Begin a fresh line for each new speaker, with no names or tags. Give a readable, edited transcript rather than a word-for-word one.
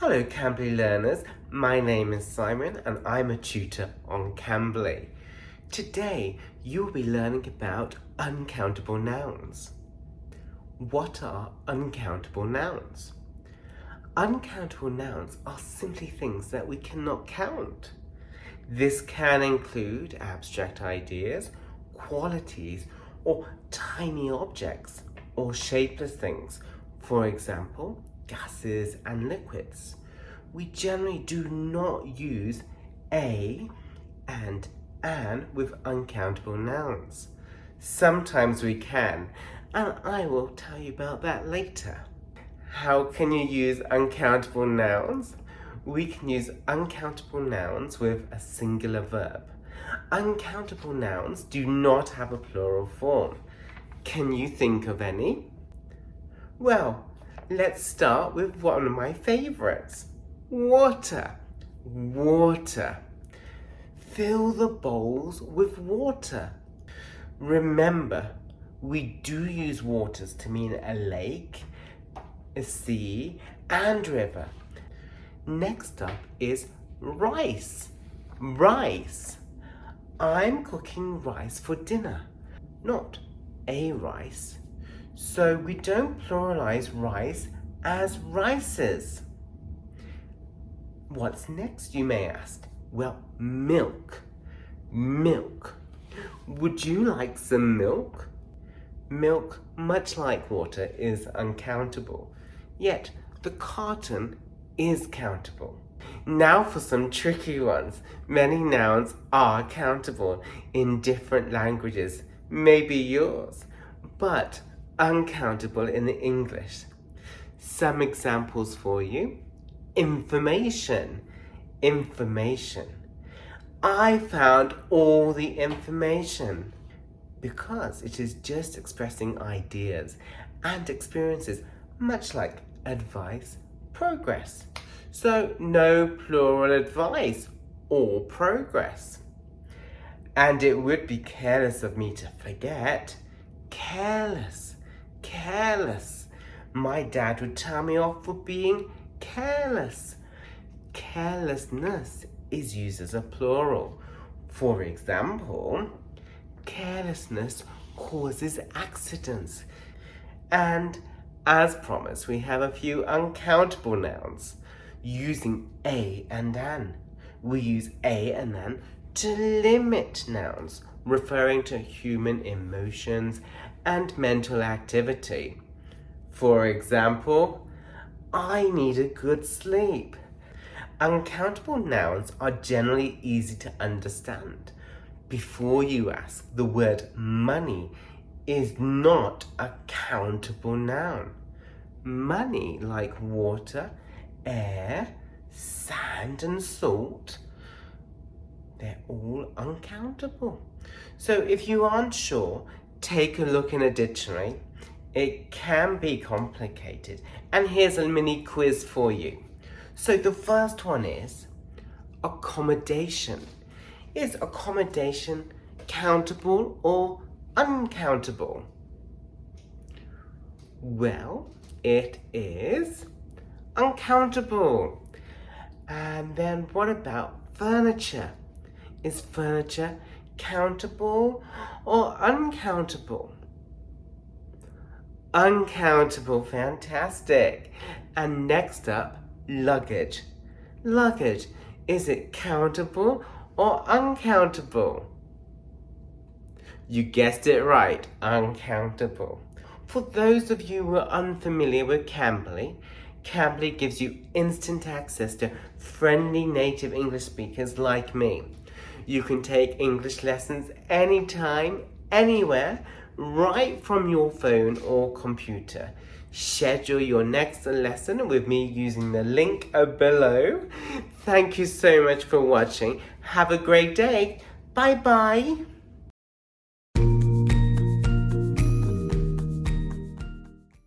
Hello Cambly learners, my name is Simon and I'm a tutor on Cambly. Today you'll be learning about uncountable nouns. What are uncountable nouns? Uncountable nouns are simply things that we cannot count. This can include abstract ideas, qualities, or tiny objects, or shapeless things. For example, gases and liquids. We generally do not use a and an with uncountable nouns. Sometimes we can, and I will tell you about that later. How can you use uncountable nouns? We can use uncountable nouns with a singular verb. Uncountable nouns do not have a plural form. Can you think of any? Well, let's start with one of my favorites. Water. Water. Fill the bowls with water. Remember, we do use waters to mean a lake, a sea, and river. Next up is rice. Rice. I'm cooking rice for dinner, not a rice. So we don't pluralize rice as rices. What's next, you may ask? Well, milk. Milk. Would you like some milk? Milk, much like water, is uncountable, yet the carton is countable. Now for some tricky ones. Many nouns are countable in different languages, maybe yours, but uncountable in English. Some examples for you. Information. Information. I found all the information because it is just expressing ideas and experiences, much like advice, progress. So no plural advice or progress. And it would be careless of me to forget. Careless. Careless. My dad would tell me off for being careless. Carelessness is used as a plural. For example, carelessness causes accidents. And as promised, we have a few uncountable nouns using a and an. We use a and an to limit nouns, referring to human emotions and mental activity. For example, I need a good sleep. Uncountable nouns are generally easy to understand. Before you ask, the word money is not a countable noun. Money, like water, air, sand, and salt, they're all uncountable. So if you aren't sure, take a look in a dictionary. It can be complicated. And here's a mini quiz for you. So the first one is accommodation. Is accommodation countable or uncountable? Well, it is uncountable. And then what about furniture? Is furniture countable or uncountable? Uncountable, fantastic. And next up, luggage. Luggage, is it countable or uncountable? You guessed it right, uncountable. For those of you who are unfamiliar with Cambly, Cambly gives you instant access to friendly native English speakers like me. You can take English lessons anytime, anywhere, right from your phone or computer. Schedule your next lesson with me using the link below. Thank you so much for watching. Have a great day. Bye bye.